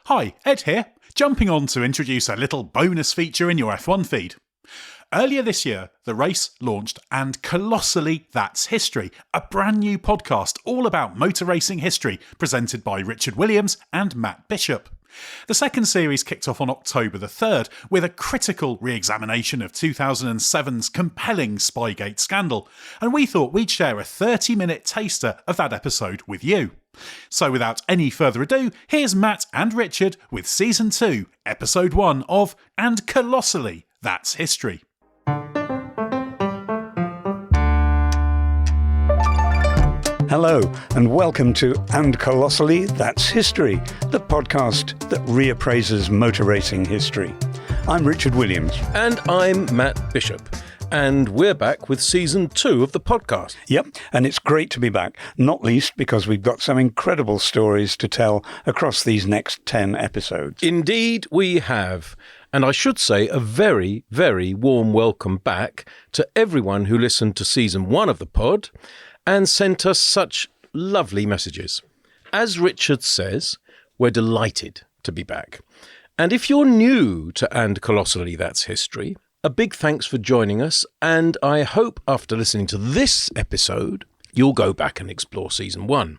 Hi, Ed here, jumping on to introduce a little bonus feature in your F1 feed. Earlier this year, the race launched and Colossally, That's History, a brand new podcast all about motor racing history presented by Richard Williams and Matt Bishop. The second series kicked off on October the 3rd with a critical re-examination of 2007's compelling Spygate scandal, and we thought we'd share a 30-minute taster of that episode with you. So without any further ado, here's Matt and Richard with Season 2, Episode 1 of And Colossally, That's History. Hello, and welcome to And Colossally, That's History, the podcast that reappraises motor racing history. I'm Richard Williams. And I'm Matt Bishop. And we're back with Season 2 of the podcast. Yep, and it's great to be back, not least because we've got some incredible stories to tell across these next 10 episodes. Indeed, we have. And I should say a very, very warm welcome back to everyone who listened to Season 1 of the pod and sent us such lovely messages. As Richard says, we're delighted to be back. And if you're new to And Colossally, That's History, a big thanks for joining us, and I hope after listening to this episode, you'll go back and explore Season 1.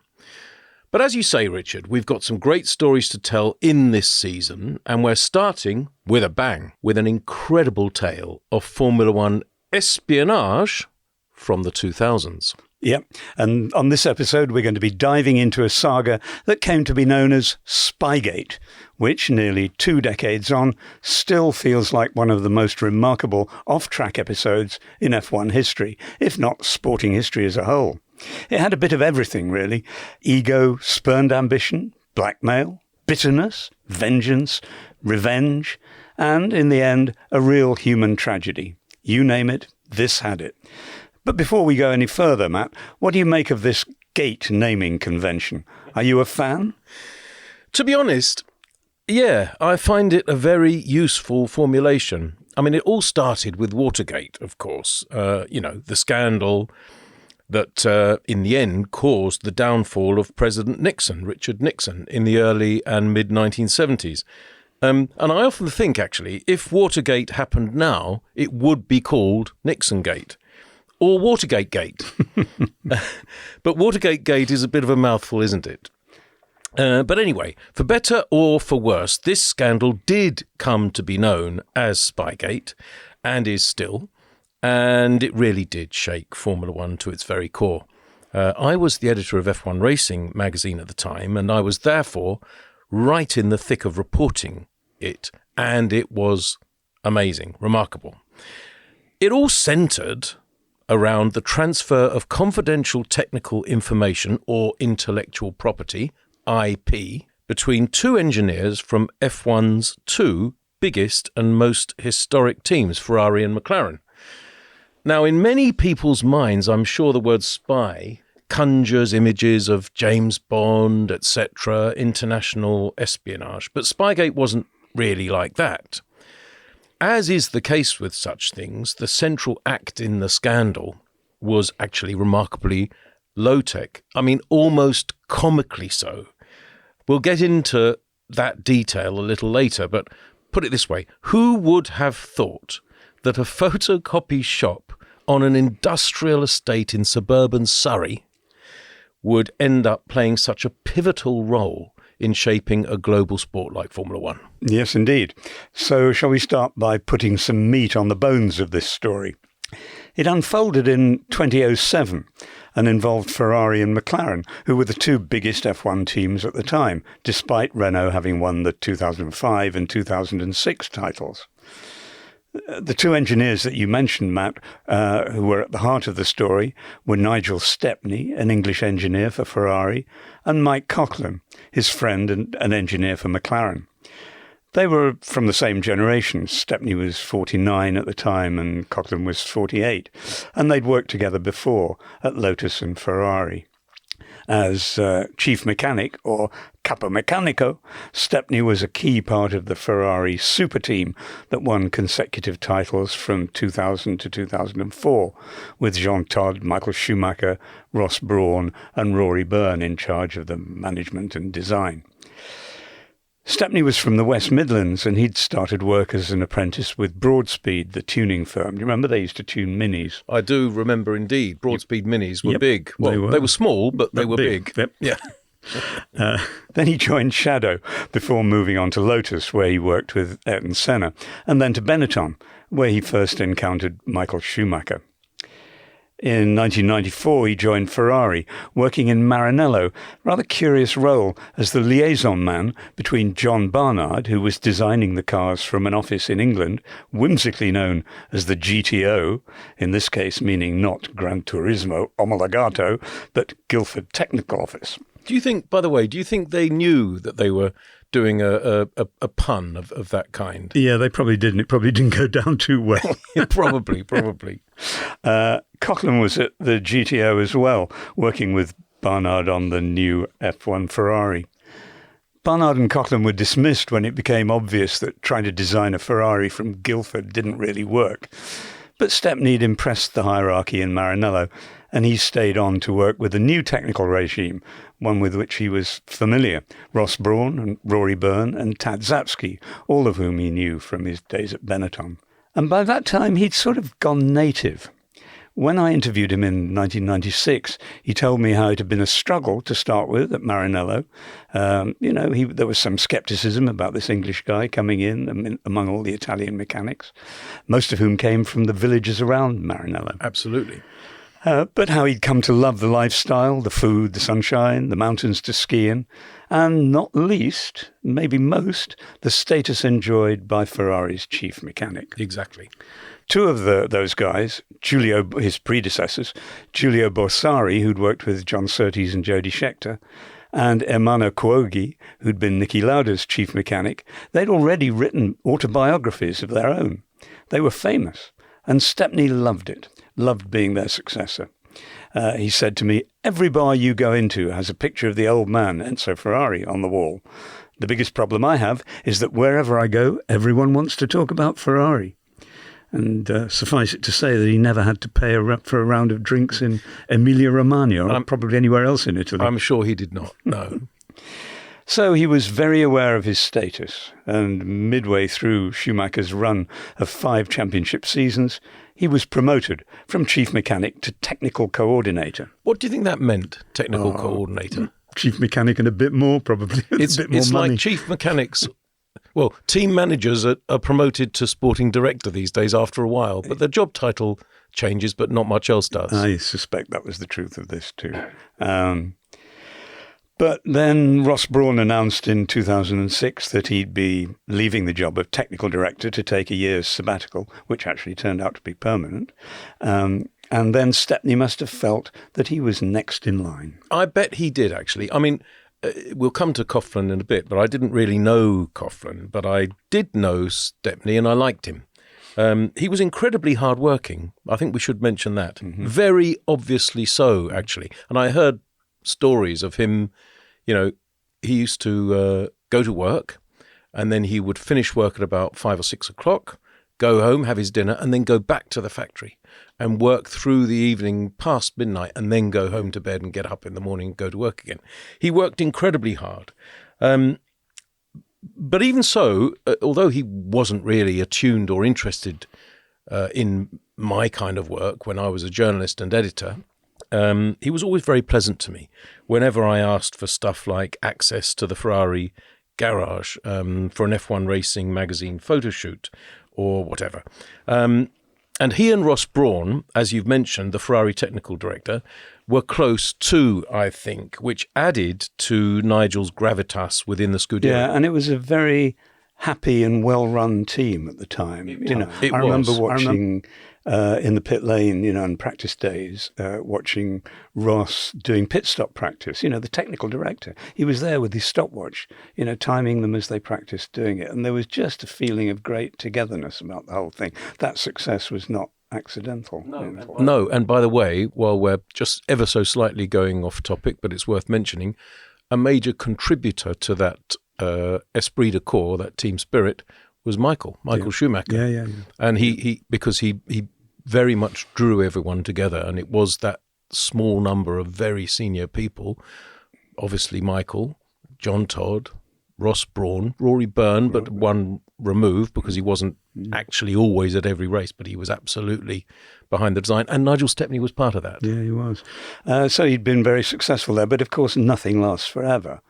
But as you say, Richard, we've got some great stories to tell in this season, and we're starting with a bang, with an incredible tale of Formula One espionage from the 2000s. Yep, and on this episode we're going to be diving into a saga that came to be known as Spygate, which, nearly 2 decades on, still feels like one of the most remarkable off-track episodes in F1 history, if not sporting history as a whole. It had a bit of everything, really. Ego, spurned ambition, blackmail, bitterness, vengeance, revenge, and, in the end, a real human tragedy. You name it, this had it. But before we go any further, Matt, what do you make of this gate naming convention? Are you a fan? To be honest, yeah, I find it a very useful formulation. I mean, it all started with Watergate, of course. The scandal that in the end caused the downfall of President Nixon, Richard Nixon, in the early and mid-1970s. And I often think, actually, if Watergate happened now, it would be called Nixon-gate. Or Watergate Gate. But Watergate Gate is a bit of a mouthful, isn't it? But anyway, for better or for worse, this scandal did come to be known as Spygate, and is still, and it really did shake Formula One to its very core. I was the editor of F1 Racing magazine at the time, and I was therefore right in the thick of reporting it, and it was amazing, remarkable. It all centred around the transfer of confidential technical information or intellectual property, IP, between 2 engineers from F1's 2 biggest and most historic teams, Ferrari and McLaren. Now, in many people's minds, I'm sure the word spy conjures images of James Bond, etc., international espionage, but Spygate wasn't really like that. As is the case with such things, the central act in the scandal was actually remarkably low-tech. I mean, almost comically so. We'll get into that detail a little later, but put it this way. Who would have thought that a photocopy shop on an industrial estate in suburban Surrey would end up playing such a pivotal role in shaping a global sport like Formula One? Yes, indeed. So shall we start by putting some meat on the bones of this story? It unfolded in 2007 and involved Ferrari and McLaren, who were the 2 biggest F1 teams at the time, despite Renault having won the 2005 and 2006 titles. The 2 engineers that you mentioned, Matt, who were at the heart of the story, were Nigel Stepney, an English engineer for Ferrari, and Mike Coughlin, his friend and an engineer for McLaren. They were from the same generation. Stepney was 49 at the time and Coughlin was 48, and they'd worked together before at Lotus and Ferrari. As chief mechanic, or capomeccanico, Stepney was a key part of the Ferrari super team that won consecutive titles from 2000 to 2004, with Jean Todt, Michael Schumacher, Ross Brawn and Rory Byrne in charge of the management and design. Stepney was from the West Midlands, and he'd started work as an apprentice with Broadspeed, the tuning firm. Do you remember they used to tune Minis? I do remember indeed. Broadspeed Minis were Yep, big. Well, they were small, but they were big. Yep. Yeah. Then he joined Shadow before moving on to Lotus, where he worked with Ayrton Senna, and then to Benetton, where he first encountered Michael Schumacher. In 1994, he joined Ferrari, working in Maranello, rather curious role as the liaison man between John Barnard, who was designing the cars from an office in England, whimsically known as the GTO, in this case meaning not Gran Turismo Omologato, but Guildford Technical Office. Do you think, by the way, they knew that they were doing a pun of that kind? Yeah, they probably didn't. It probably didn't go down too well. Probably. Coughlin was at the GTO as well, working with Barnard on the new F1 Ferrari. Barnard and Coughlin were dismissed when it became obvious that trying to design a Ferrari from Guildford didn't really work. But Stepney had impressed the hierarchy in Maranello, and he stayed on to work with a new technical regime, one with which he was familiar, Ross Brawn and Rory Byrne and Tad Zapsky, all of whom he knew from his days at Benetton. And by that time, he'd sort of gone native. When I interviewed him in 1996, he told me how it had been a struggle to start with at Maranello. There was some skepticism about this English guy coming in among all the Italian mechanics, most of whom came from the villages around Maranello. Absolutely. But how he'd come to love the lifestyle, the food, the sunshine, the mountains to ski in, and not least, maybe most, the status enjoyed by Ferrari's chief mechanic. Exactly. Two of those guys, his predecessors, Giulio Borsari, who'd worked with John Surtees and Jody Scheckter, and Ermanno Cuoghi, who'd been Niki Lauda's chief mechanic, they'd already written autobiographies of their own. They were famous, and Stepney loved it, loved being their successor. He said to me, "Every bar you go into has a picture of the old man, Enzo Ferrari, on the wall. The biggest problem I have is that wherever I go, everyone wants to talk about Ferrari." And suffice it to say that he never had to pay for a round of drinks in Emilia-Romagna or probably anywhere else in Italy. I'm sure he did not, no. So he was very aware of his status, and midway through Schumacher's run of 5 championship seasons, he was promoted from chief mechanic to technical coordinator. What do you think that meant, technical coordinator? Chief mechanic and a bit more, probably. It's money. Like chief mechanics. Well, team managers are promoted to sporting director these days after a while, but their job title changes, but not much else does. I suspect that was the truth of this too. But then Ross Brawn announced in 2006 that he'd be leaving the job of technical director to take a year's sabbatical, which actually turned out to be permanent. And then Stepney must have felt that he was next in line. I bet he did, actually. I mean, we'll come to Coughlin in a bit, but I didn't really know Coughlin, but I did know Stepney and I liked him. He was incredibly hardworking. I think we should mention that. Mm-hmm. Very obviously so, actually. And I heard stories of him, he used to go to work and then he would finish work at about 5 or 6 o'clock, go home, have his dinner, and then go back to the factory and work through the evening past midnight and then go home to bed and get up in the morning and go to work again. He worked incredibly hard. But even so, although he wasn't really attuned or interested in my kind of work when I was a journalist and editor, he was always very pleasant to me. Whenever I asked for stuff like access to the Ferrari garage for an F1 Racing magazine photo shoot or whatever. And he and Ross Brawn, as you've mentioned, the Ferrari technical director, were close too, I think, which added to Nigel's gravitas within the Scuderia. Yeah, and it was a very happy and well-run team at the time. I remember watching in the pit lane, on practice days, watching Ross doing pit stop practice. The technical director, he was there with his stopwatch, timing them as they practiced doing it. And there was just a feeling of great togetherness about the whole thing. That success was not accidental. No, and by the way, while we're just ever so slightly going off topic, but it's worth mentioning, a major contributor to that esprit de corps, that team spirit, was Michael Schumacher. Yeah. And he because he very much drew everyone together, and it was that small number of very senior people, obviously Michael, John Todd, Ross Brawn, Rory Byrne, but one removed because he wasn't actually always at every race, but he was absolutely behind the design. And Nigel Stepney was part of that. Yeah, he was. So he'd been very successful there, but of course nothing lasts forever.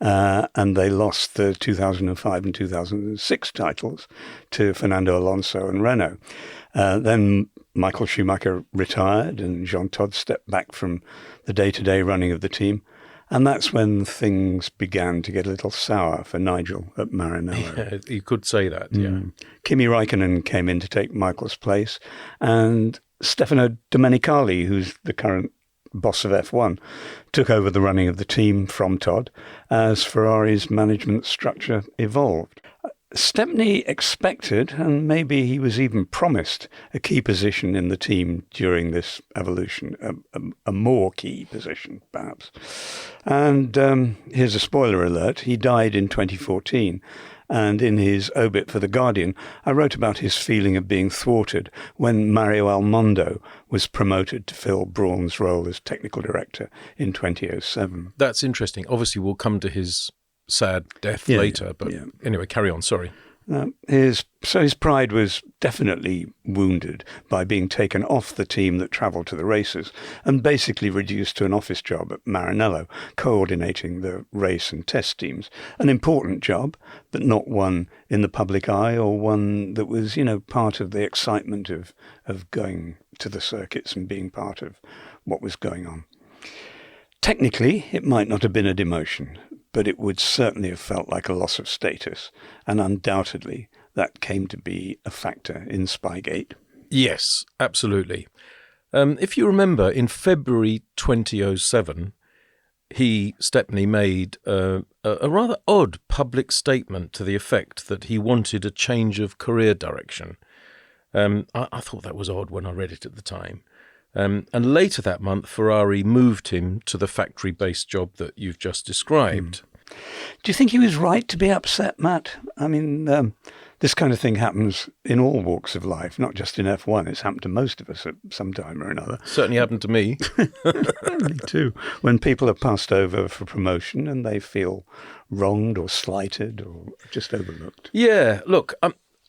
And they lost the 2005 and 2006 titles to Fernando Alonso and Renault. Then Michael Schumacher retired and Jean Todt stepped back from the day-to-day running of the team. And that's when things began to get a little sour for Nigel at Maranello. Yeah, you could say that, yeah. Kimi Räikkönen came in to take Michael's place, and Stefano Domenicali, who's the current boss of F1, took over the running of the team from Todd as Ferrari's management structure evolved. Stepney expected, and maybe he was even promised, a key position in the team during this evolution, a more key position, perhaps. And here's a spoiler alert. He died in 2014. And in his obit for The Guardian, I wrote about his feeling of being thwarted when Mario Almondo was promoted to fill Brawn's role as technical director in 2007. That's interesting. Obviously, we'll come to his sad death later, but anyway, carry on, sorry. His pride was definitely wounded by being taken off the team that travelled to the races and basically reduced to an office job at Maranello, coordinating the race and test teams. An important job, but not one in the public eye or one that was, part of the excitement of going to the circuits and being part of what was going on. Technically, it might not have been a demotion, but it would certainly have felt like a loss of status, and undoubtedly that came to be a factor in Spygate. Yes, absolutely. If you remember, in February 2007, Stepney made a rather odd public statement to the effect that he wanted a change of career direction. I thought that was odd when I read it at the time. And later that month, Ferrari moved him to the factory-based job that you've just described. Do you think he was right to be upset, Matt? I mean, this kind of thing happens in all walks of life, not just in F1. It's happened to most of us at some time or another. Certainly happened to me. Me too. When people are passed over for promotion and they feel wronged or slighted or just overlooked. Yeah, look,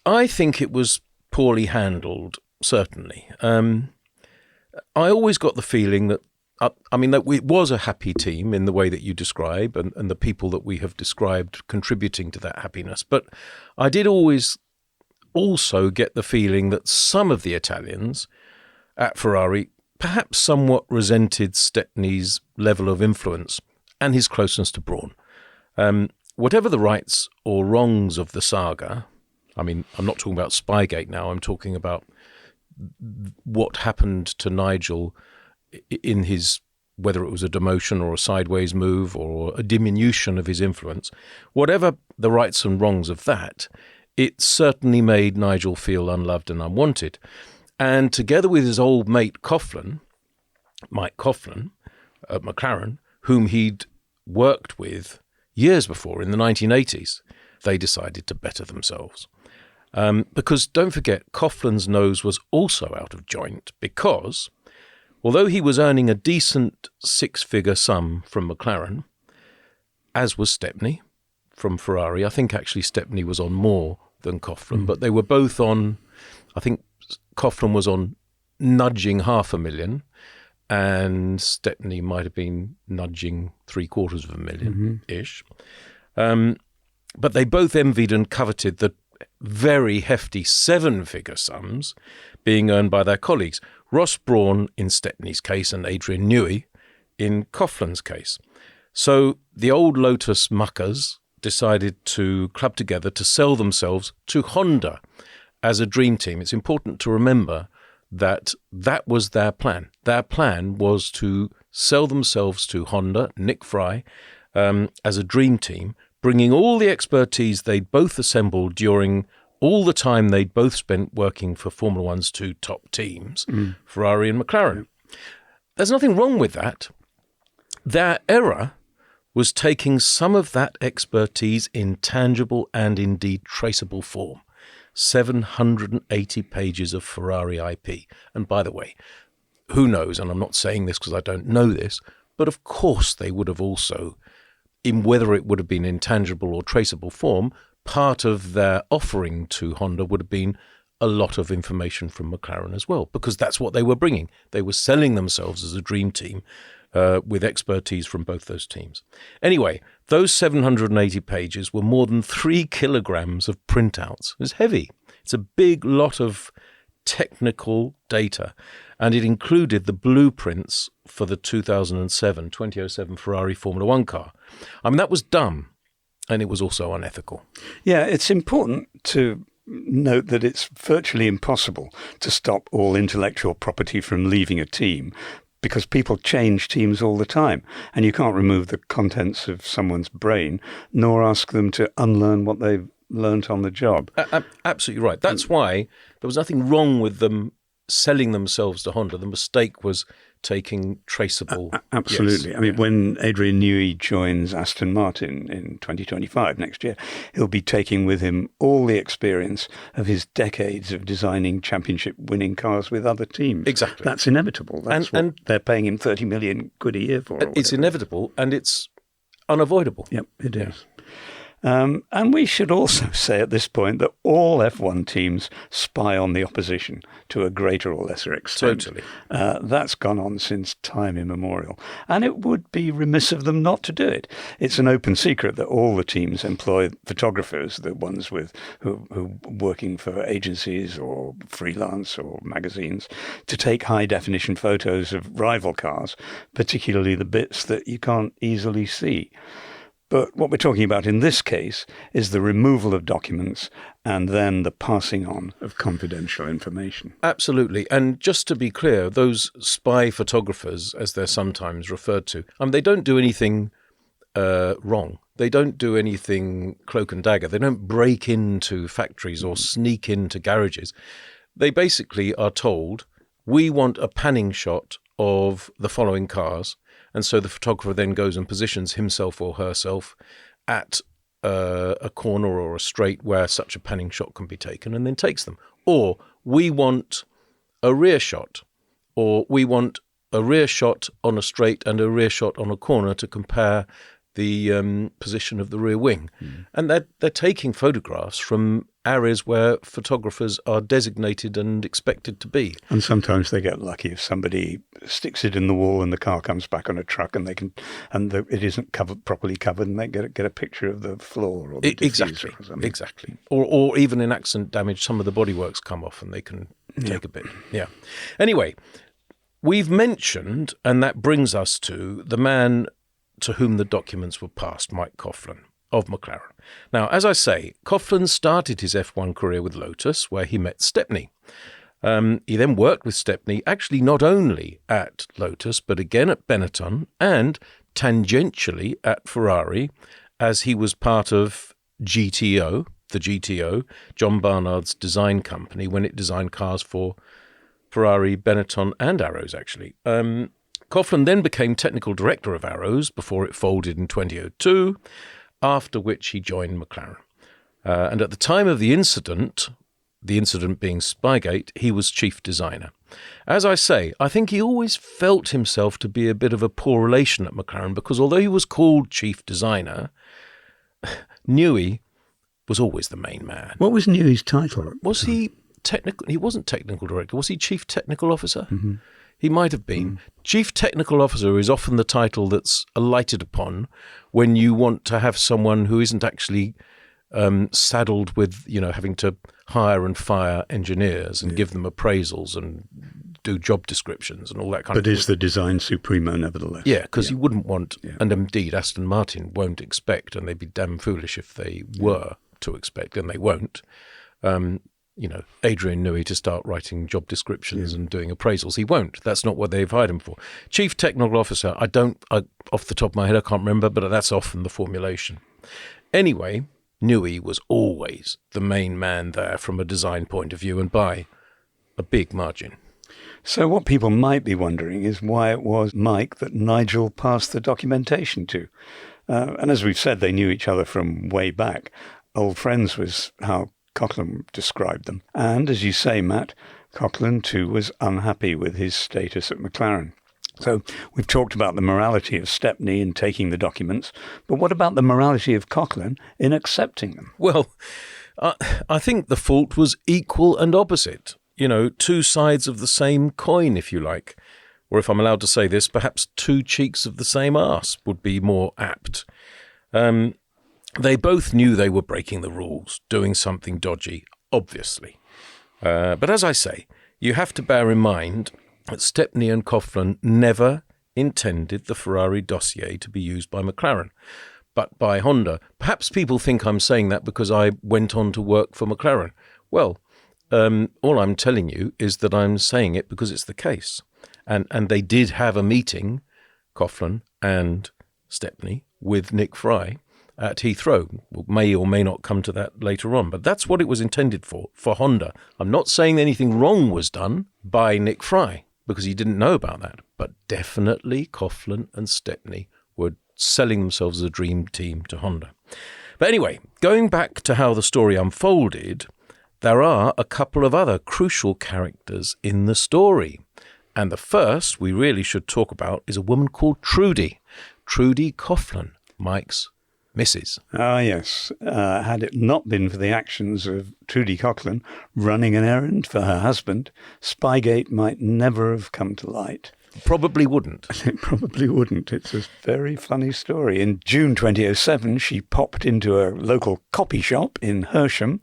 I think it was poorly handled, certainly. I always got the feeling that, that it was a happy team in the way that you describe and the people that we have described contributing to that happiness. But I did always also get the feeling that some of the Italians at Ferrari perhaps somewhat resented Stepney's level of influence and his closeness to Brawn. Whatever the rights or wrongs of the saga, I'm not talking about Spygate now, I'm talking about what happened to Nigel in his, whether it was a demotion or a sideways move or a diminution of his influence, whatever the rights and wrongs of that, it certainly made Nigel feel unloved and unwanted. And together with his old mate Mike Coughlin at McLaren, whom he'd worked with years before in the 1980s, they decided to better themselves. Because don't forget, Coughlin's nose was also out of joint because, although he was earning a decent six-figure sum from McLaren, as was Stepney from Ferrari, I think actually Stepney was on more than Coughlin, but they were both on, I think Coughlin was on nudging $500,000 and Stepney might have been nudging $750,000-ish. But they both envied and coveted the very hefty seven-figure sums being earned by their colleagues. Ross Brawn in Stepney's case and Adrian Newey in Coughlin's case. So the old Lotus muckers decided to club together to sell themselves to Honda as a dream team. It's important to remember that was their plan. Their plan was to sell themselves to Honda, Nick Fry, as a dream team, bringing all the expertise they'd both assembled during all the time they'd both spent working for Formula One's two top teams, Ferrari and McLaren. There's nothing wrong with that. Their error was taking some of that expertise in tangible and indeed traceable form. 780 pages of Ferrari IP. And by the way, who knows, and I'm not saying this because I don't know this, but of course they would have also in whether it would have been in tangible or traceable form, part of their offering to Honda would have been a lot of information from McLaren as well, because that's what they were bringing. They were selling themselves as a dream team with expertise from both those teams. Anyway, those 780 pages were more than 3 kilograms of printouts. It was heavy. It's a big lot of technical data, and it included the blueprints for the 2007 Ferrari Formula One car. I mean, that was dumb, and it was also unethical. Yeah, it's important to note that it's virtually impossible to stop all intellectual property from leaving a team, because people change teams all the time, and you can't remove the contents of someone's brain, nor ask them to unlearn what they've learnt on the job. Absolutely right. That's why there was nothing wrong with them selling themselves to Honda. The mistake was taking traceable. Absolutely. Yes. I mean, when Adrian Newey joins Aston Martin in 2025 next year, he'll be taking with him all the experience of his decades of designing championship-winning cars with other teams. Exactly. That's inevitable. That's what they're paying him 30 million quid a year for. It's inevitable, and it's unavoidable. Yep, it is. And we should also say at this point that all F1 teams spy on the opposition to a greater or lesser extent. Totally. That's gone on since time immemorial. And it would be remiss of them not to do it. It's an open secret that all the teams employ photographers, the ones who working for agencies or freelance or magazines, to take high-definition photos of rival cars, particularly the bits that you can't easily see. But what we're talking about in this case is the removal of documents and then the passing on of confidential information. Absolutely. And just to be clear, those spy photographers, as they're sometimes referred to, they don't do anything wrong. They don't do anything cloak and dagger. They don't break into factories or sneak into garages. They basically are told, we want a panning shot of the following cars. And so the photographer then goes and positions himself or herself at a corner or a straight where such a panning shot can be taken, and then takes them. Or we want a rear shot, or we want a rear shot on a straight and a rear shot on a corner to compare the position of the rear wing. And they're taking photographs from areas where photographers are designated and expected to be. And sometimes they get lucky if somebody sticks it in the wall and the car comes back on a truck and it isn't properly covered, and they get a picture of the floor or the diffuser or something. Exactly. Or even in accident damage, some of the bodyworks come off and they can take a bit. Yeah. Anyway, we've mentioned, and that brings us to the man to whom the documents were passed, Mike Coughlin of McLaren. Now, as I say, Coughlin started his F1 career with Lotus, where he met Stepney. He then worked with Stepney, actually not only at Lotus, but again at Benetton and tangentially at Ferrari, as he was part of the GTO, John Barnard's design company, when it designed cars for Ferrari, Benetton and Arrows, actually. Coughlin then became technical director of Arrows before it folded in 2002, after which he joined McLaren. And at the time of the incident being Spygate, he was chief designer. As I say, I think he always felt himself to be a bit of a poor relation at McLaren, because although he was called chief designer, Newey was always the main man. What was Newey's title? Was he technical? He wasn't technical director. Was he chief technical officer? Mm-hmm. He might have been. Chief Technical Officer is often the title that's alighted upon when you want to have someone who isn't actually saddled with, having to hire and fire engineers and give them appraisals and do job descriptions and all that kind of thing. But is the design supremo nevertheless? Yeah, because you wouldn't want, and indeed Aston Martin won't expect, and they'd be damn foolish if they were to expect, and they won't, Adrian Newey to start writing job descriptions and doing appraisals. He won't. That's not what they've hired him for. Chief Technical Officer, off the top of my head, I can't remember, but that's often the formulation. Anyway, Newey was always the main man there from a design point of view, and by a big margin. So what people might be wondering is why it was Mike that Nigel passed the documentation to. And as we've said, they knew each other from way back. Old friends was how Coughlin described them. And as you say, Matt, Coughlin too was unhappy with his status at McLaren. So we've talked about the morality of Stepney in taking the documents, but what about the morality of Coughlin in accepting them? Well, I think the fault was equal and opposite. Two sides of the same coin, if you like. Or if I'm allowed to say this, perhaps two cheeks of the same arse would be more apt. They both knew they were breaking the rules, doing something dodgy, obviously. But as I say, you have to bear in mind that Stepney and Coughlin never intended the Ferrari dossier to be used by McLaren, but by Honda. Perhaps people think I'm saying that because I went on to work for McLaren. Well, all I'm telling you is that I'm saying it because it's the case. And they did have a meeting, Coughlin and Stepney, with Nick Fry at Heathrow. We'll may or may not come to that later on, but that's what it was intended for Honda. I'm not saying anything wrong was done by Nick Fry, because he didn't know about that, but definitely Coughlin and Stepney were selling themselves as a dream team to Honda. But anyway, going back to how the story unfolded, there are a couple of other crucial characters in the story. And the first we really should talk about is a woman called Trudy Coughlin, Mike's missus. Ah, yes. Had it not been for the actions of Trudy Coughlin running an errand for her husband, Spygate might never have come to light. Probably wouldn't. It probably wouldn't. It's a very funny story. In June 2007, she popped into a local copy shop in Hersham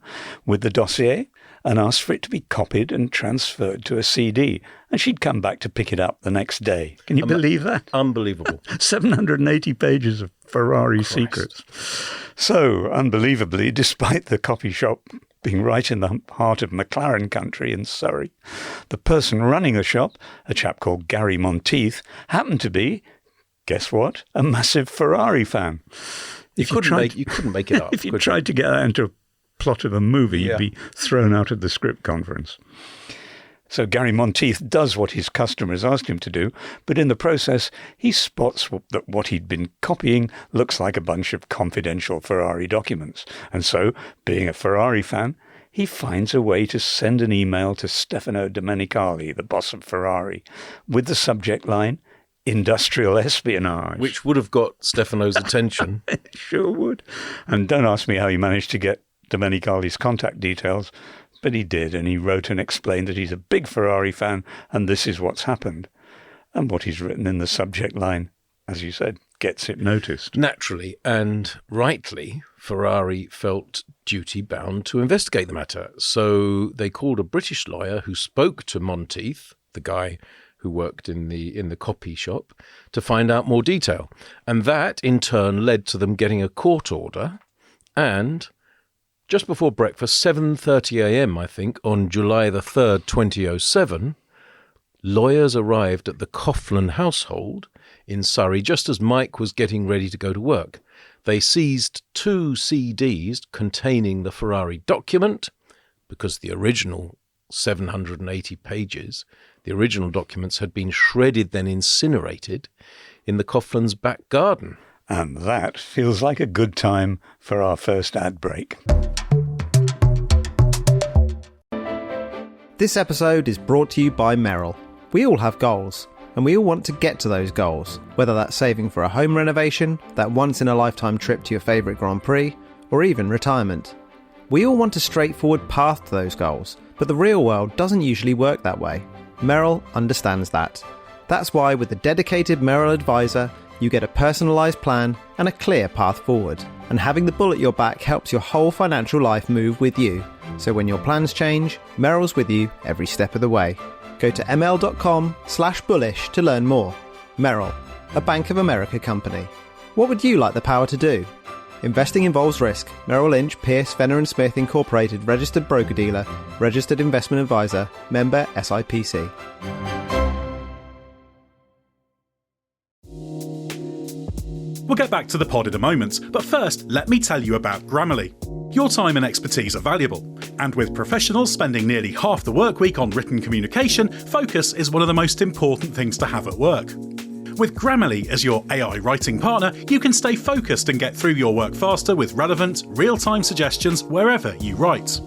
with the dossier and asked for it to be copied and transferred to a CD. And she'd come back to pick it up the next day. Can you believe that? Unbelievable. 780 pages of Ferrari secrets. So, unbelievably, despite the copy shop being right in the heart of McLaren country in Surrey, the person running the shop, a chap called Gary Monteith, happened to be, guess what, a massive Ferrari fan. You couldn't make it up. If you tried to get that into a plot of a movie, you'd be thrown out of the script conference. So Gary Monteith does what his customers asked him to do, but in the process, he spots that what he'd been copying looks like a bunch of confidential Ferrari documents. And so, being a Ferrari fan, he finds a way to send an email to Stefano Domenicali, the boss of Ferrari, with the subject line, industrial espionage. Which would have got Stefano's attention. It sure would. And don't ask me how he managed to get Domenicali's contact details, but he did, and he wrote and explained that he's a big Ferrari fan, and this is what's happened. And what he's written in the subject line, as you said, gets it noticed. Naturally, and rightly, Ferrari felt duty-bound to investigate the matter. So they called a British lawyer who spoke to Monteith, the guy who worked in the copy shop, to find out more detail. And that, in turn, led to them getting a court order, and just before breakfast, 7:30 a.m., I think, on July the 3rd, 2007, lawyers arrived at the Coughlin household in Surrey just as Mike was getting ready to go to work. They seized 2 CDs containing the Ferrari document, because the original 780 pages, the original documents had been shredded, then incinerated in the Coughlin's back garden. And that feels like a good time for our first ad break. This episode is brought to you by Merrill. We all have goals, and we all want to get to those goals, whether that's saving for a home renovation, that once-in-a-lifetime trip to your favourite Grand Prix, or even retirement. We all want a straightforward path to those goals, but the real world doesn't usually work that way. Merrill understands that. That's why with a dedicated Merrill advisor, you get a personalised plan and a clear path forward. And having the bull at your back helps your whole financial life move with you. So when your plans change, Merrill's with you every step of the way. Go to ml.com/bullish to learn more. Merrill, a Bank of America company. What would you like the power to do? Investing involves risk. Merrill Lynch, Pierce, Fenner & Smith Incorporated, registered broker-dealer, registered investment advisor, member SIPC. We'll get back to the pod in a moment, but first, let me tell you about Grammarly. Your time and expertise are valuable, and with professionals spending nearly half the work week on written communication, focus is one of the most important things to have at work. With Grammarly as your AI writing partner, you can stay focused and get through your work faster with relevant, real-time suggestions wherever you write.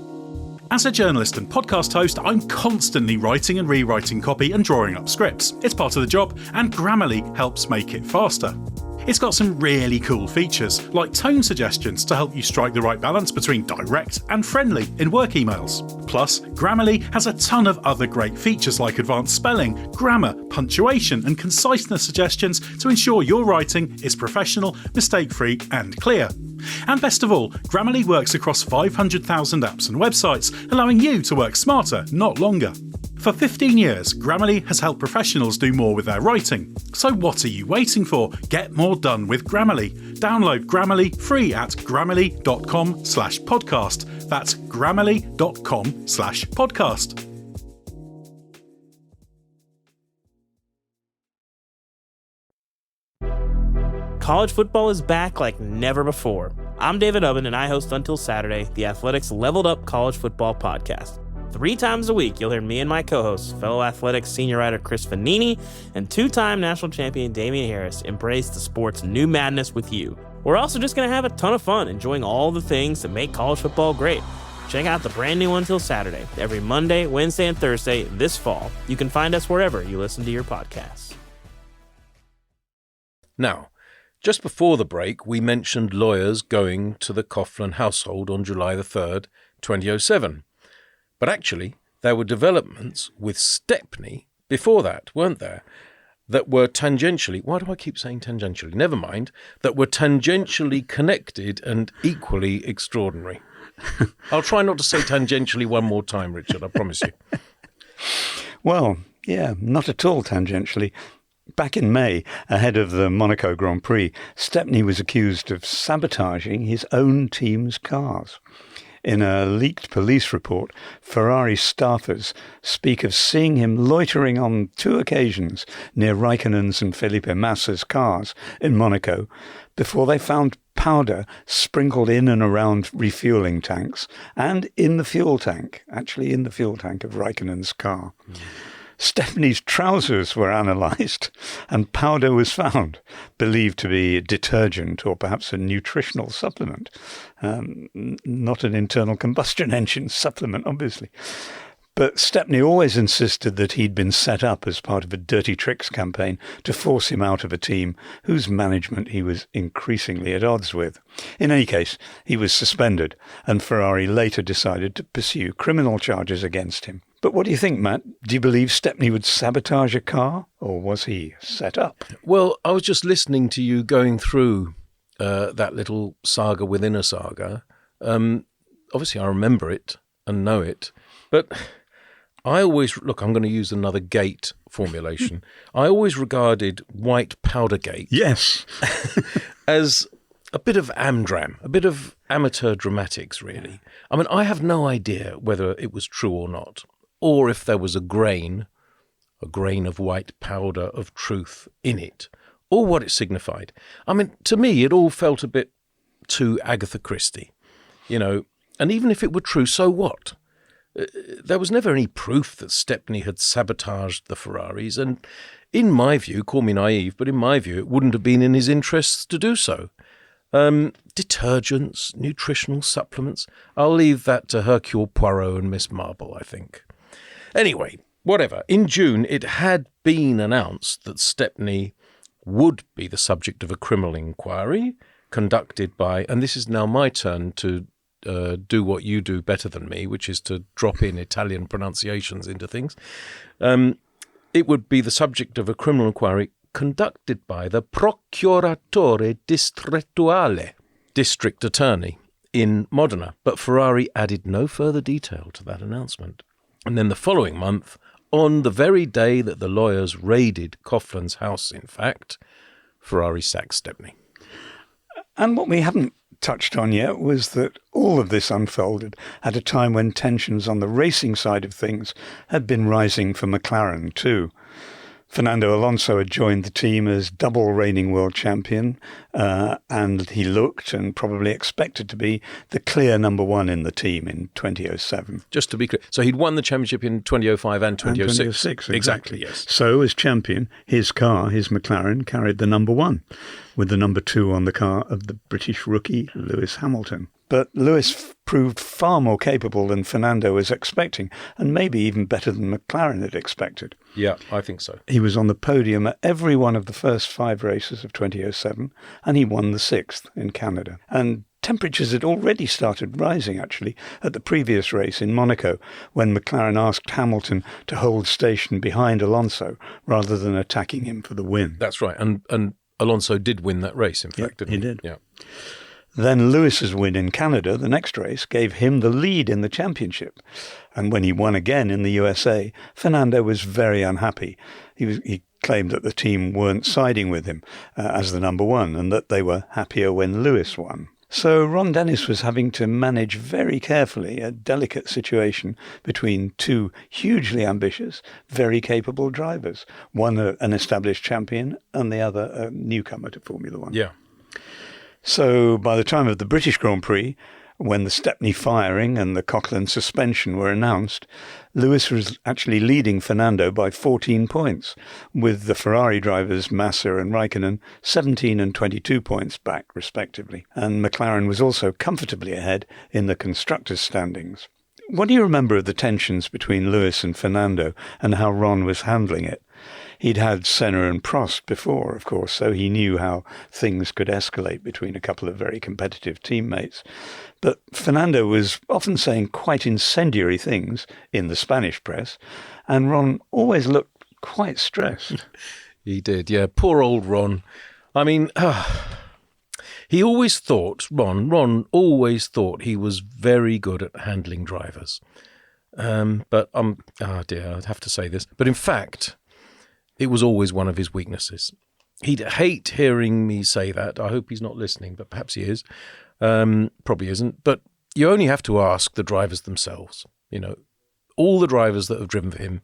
As a journalist and podcast host, I'm constantly writing and rewriting copy and drawing up scripts. It's part of the job, and Grammarly helps make it faster. It's got some really cool features, like tone suggestions to help you strike the right balance between direct and friendly in work emails. Plus, Grammarly has a ton of other great features like advanced spelling, grammar, punctuation, and conciseness suggestions to ensure your writing is professional, mistake-free, and clear. And best of all, Grammarly works across 500,000 apps and websites, allowing you to work smarter, not longer. For 15 years, Grammarly has helped professionals do more with their writing. So what are you waiting for? Get more done with Grammarly. Download Grammarly free at grammarly.com/podcast. That's grammarly.com/podcast. College football is back like never before. I'm David Ubben, and I host Until Saturday, the Athletics Leveled Up College Football Podcast. 3 times a week, you'll hear me and my co-hosts, fellow Athletics senior writer Chris Vanini and 2-time national champion Damian Harris, embrace the sport's new madness with you. We're also just going to have a ton of fun enjoying all the things that make college football great. Check out the brand new Until Saturday, every Monday, Wednesday, and Thursday this fall. You can find us wherever you listen to your podcasts. Now, just before the break, we mentioned lawyers going to the Coughlin household on July the 3rd, 2007. But actually, there were developments with Stepney before that, weren't there? That were tangentially, why do I keep saying tangentially? Never mind, that were tangentially connected and equally extraordinary. I'll try not to say tangentially one more time, Richard, I promise you. Well, yeah, not at all tangentially. Back in May, ahead of the Monaco Grand Prix, Stepney was accused of sabotaging his own team's cars. In a leaked police report, Ferrari staffers speak of seeing him loitering on 2 occasions near Raikkonen's and Felipe Massa's cars in Monaco before they found powder sprinkled in and around refuelling tanks and in the fuel tank, actually in the fuel tank of Raikkonen's car. Stepney's trousers were analysed and powder was found, believed to be detergent or perhaps a nutritional supplement. Not an internal combustion engine supplement, obviously. But Stepney always insisted that he'd been set up as part of a dirty tricks campaign to force him out of a team whose management he was increasingly at odds with. In any case, he was suspended, and Ferrari later decided to pursue criminal charges against him. But what do you think, Matt? Do you believe Stepney would sabotage a car, or was he set up? Well, I was just listening to you going through that little saga within a saga. Obviously, I remember it and know it, but I always, look, I'm going to use another gate formulation. I always regarded White Powdergate Yes. as a bit of amdram, a bit of amateur dramatics, really. I mean, I have no idea whether it was true or not, or if there was a grain of white powder of truth in it, or what it signified. I mean, to me, it all felt a bit too Agatha Christie, you know, and even if it were true, so what? There was never any proof that Stepney had sabotaged the Ferraris, and in my view, call me naive, but in my view, it wouldn't have been in his interests to do so. Detergents, nutritional supplements, I'll leave that to Hercule Poirot and Miss Marple, I think. Anyway, whatever. In June, it had been announced that Stepney would be the subject of a criminal inquiry conducted by, and this is now my turn to do what you do better than me, which is to drop in Italian pronunciations into things. It would be the subject of a criminal inquiry conducted by the Procuratore Distrettuale, district attorney in Modena. But Ferrari added no further detail to that announcement. And then the following month, on the very day that the lawyers raided Coughlin's house, in fact, Ferrari sacked Stepney. And what we haven't touched on yet was that all of this unfolded at a time when tensions on the racing side of things had been rising for McLaren too. Fernando Alonso had joined the team as double reigning world champion, and he looked and probably expected to be the clear number one in the team in 2007. Just to be clear, so he'd won the championship in 2005 and 2006. And 2006, exactly, yes. So as champion, his car, his McLaren, carried the number one, with the number two on the car of the British rookie Lewis Hamilton. But Lewis proved far more capable than Fernando was expecting, and maybe even better than McLaren had expected. Yeah, I think so. He was on the podium at every one of the first 5 races of 2007, and he won the 6th in Canada. And temperatures had already started rising, actually, at the previous race in Monaco, when McLaren asked Hamilton to hold station behind Alonso rather than attacking him for the win. That's right. And Alonso did win that race, in fact, didn't he? He did. Yeah. Then Lewis's win in Canada, the next race, gave him the lead in the championship. And when he won again in the USA, Fernando was very unhappy. He claimed that the team weren't siding with him as the number one, and that they were happier when Lewis won. So Ron Dennis was having to manage very carefully a delicate situation between 2 hugely ambitious, very capable drivers, one an established champion and the other a newcomer to Formula One. Yeah. So by the time of the British Grand Prix, when the Stepney firing and the Coquelin suspension were announced, Lewis was actually leading Fernando by 14 points, with the Ferrari drivers Massa and Raikkonen 17 and 22 points back, respectively. And McLaren was also comfortably ahead in the constructors' standings. What do you remember of the tensions between Lewis and Fernando and how Ron was handling it? He'd had Senna and Prost before, of course, so he knew how things could escalate between a couple of very competitive teammates. But Fernando was often saying quite incendiary things in the Spanish press, and Ron always looked quite stressed. He did, yeah. Poor old Ron. I mean, he always thought, Ron always thought he was very good at handling drivers. But, oh dear, I'd have to say this. But in fact, it was always one of his weaknesses. He'd hate hearing me say that. I hope he's not listening, but perhaps he is. Probably isn't. But you only have to ask the drivers themselves. You know, all the drivers that have driven for him,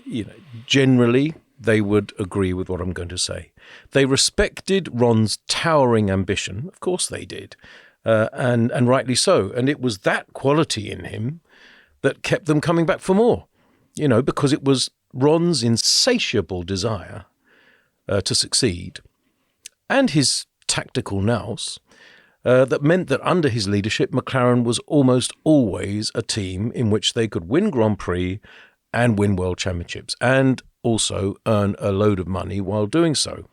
you know, generally they would agree with what I'm going to say. They respected Ron's towering ambition. Of course they did. And rightly so. And it was that quality in him that kept them coming back for more. You know, because it was Ron's insatiable desire to succeed and his tactical nous that meant that under his leadership, McLaren was almost always a team in which they could win Grand Prix and win World Championships and also earn a load of money while doing so.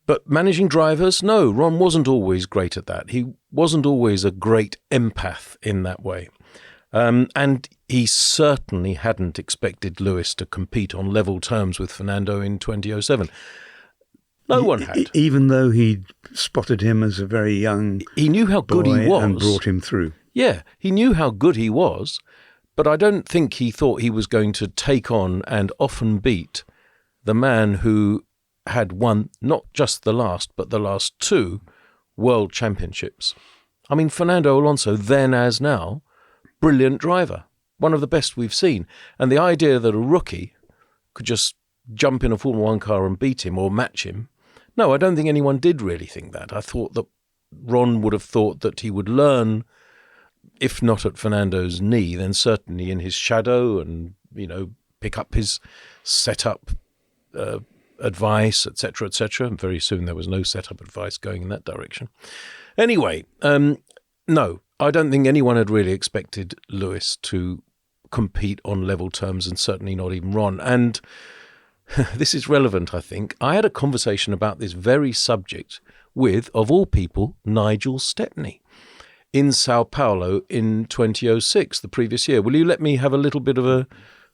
But managing drivers, no, Ron wasn't always great at that. He wasn't always a great empath in that way. And he certainly hadn't expected Lewis to compete on level terms with Fernando in 2007. No one had. Even though he'd spotted him as a very young he knew how good he was and brought him through. Yeah, he knew how good he was, but I don't think he thought he was going to take on and often beat the man who had won not just the last, but the last 2 world championships. I mean, Fernando Alonso, then as now, brilliant driver, one of the best we've seen. And the idea that a rookie could just jump in a Formula 1 car and beat him or match him, no, I don't think anyone did really think that. I thought that Ron would have thought that he would learn, if not at Fernando's knee, then certainly in his shadow and, you know, pick up his setup advice, etc., etc. And very soon there was no setup advice going in that direction. Anyway, no, I don't think anyone had really expected Lewis to compete on level terms, and certainly not even Ron. And this is relevant, I think. I had a conversation about this very subject with, of all people, Nigel Stepney in Sao Paulo in 2006, the previous year. Will you let me have a little bit of a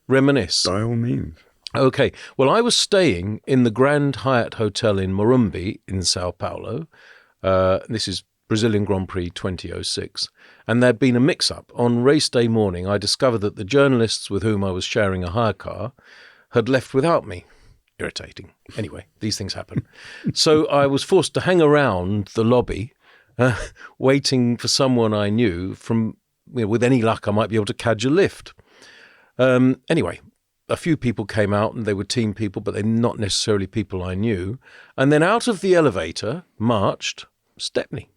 reminisce? By all means. Okay. Well, I was staying in the Grand Hyatt Hotel in Morumbi in Sao Paulo. This is Brazilian Grand Prix 2006. And there'd been a mix-up. On race day morning, I discovered that the journalists with whom I was sharing a hire car had left without me. Irritating. Anyway, these things happen. So I was forced to hang around the lobby, waiting for someone I knew from, you know, with any luck, I might be able to catch a lift. Anyway, a few people came out and they were team people, but they're not necessarily people I knew. And then out of the elevator marched Stepney.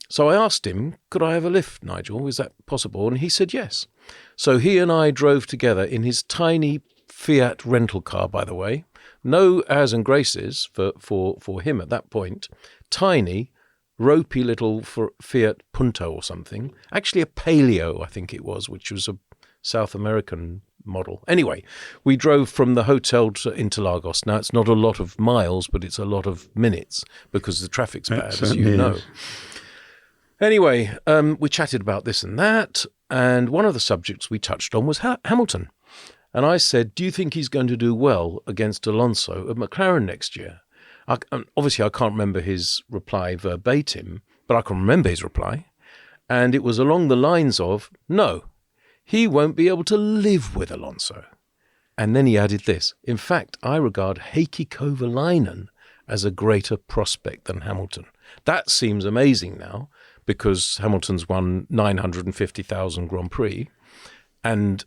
So I asked him, could I have a lift, Nigel? Is that possible? And he said yes. So he and I drove together in his tiny Fiat rental car, by the way. No airs and graces for him at that point. Tiny, ropey little Fiat Punto or something. Actually, a Palio, I think it was, which was a South American model. Anyway, we drove from the hotel to Interlagos. Now, it's not a lot of miles, but it's a lot of minutes because the traffic's bad, as you know. Anyway, we chatted about this and that, and one of the subjects we touched on was Hamilton. And I said, do you think he's going to do well against Alonso at McLaren next year? Obviously, I can't remember his reply verbatim, but I can remember his reply. And it was along the lines of, no, he won't be able to live with Alonso. And then he added this. In fact, I regard Heikki Kovalainen as a greater prospect than Hamilton. That seems amazing now because Hamilton's won 950,000 Grand Prix and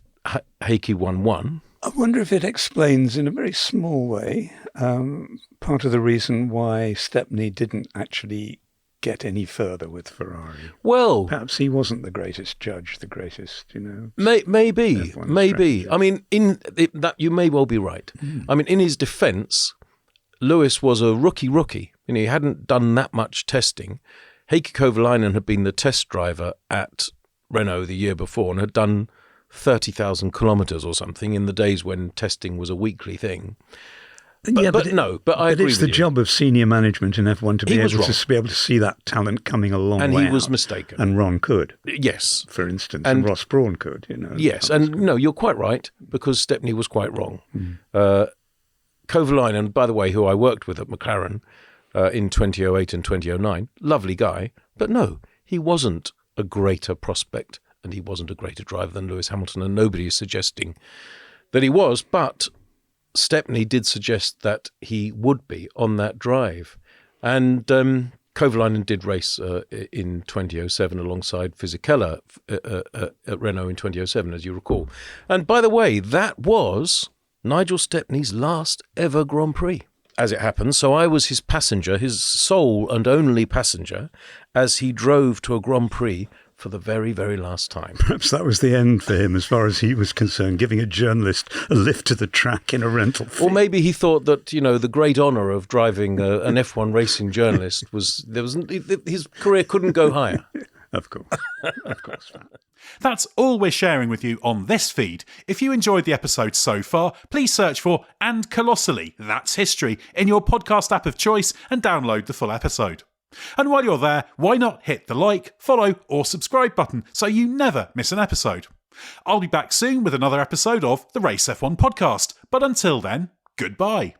Heikki won one. I wonder if it explains in a very small way part of the reason why Stepney didn't actually get any further with Ferrari. Well, perhaps he wasn't the greatest judge, the greatest, maybe. Strategy. I mean, that you may well be right. I mean, in his defence, Lewis was a rookie. He hadn't done that much testing. Heikki Kovalainen had been the test driver at Renault the year before and had done 30,000 kilometres or something in the days when testing was a weekly thing. But I agree with you. It's the job of senior management in F1 to be able to see that talent coming a long way. And he was out. mistaken. And Ron could. Yes. For instance, and Ross Brawn could. Yes, and no, you're quite right, because Stepney was quite wrong. Kovalainen, by the way, who I worked with at McLaren in 2008 and 2009, lovely guy, but no, he wasn't a greater prospect and he wasn't a greater driver than Lewis Hamilton, and nobody is suggesting that he was, but Stepney did suggest that he would be on that drive. And Kovalainen did race in 2007 alongside Fisichella at Renault in 2007, as you recall. And by the way, that was Nigel Stepney's last ever Grand Prix, as it happens. So I was his passenger, his sole and only passenger, as he drove to a Grand Prix for the very, very last time. Perhaps that was the end for him as far as he was concerned, giving a journalist a lift to the track in a rental fee. Or maybe he thought that, the great honour of driving an F1 racing journalist his career couldn't go higher. Of course. Of course. That's all we're sharing with you on this feed. If you enjoyed the episode so far, please search for And Colossally, That's History in your podcast app of choice and download the full episode. And while you're there, why not hit the like, follow or subscribe button so you never miss an episode. I'll be back soon with another episode of the Race F1 podcast, but until then, goodbye.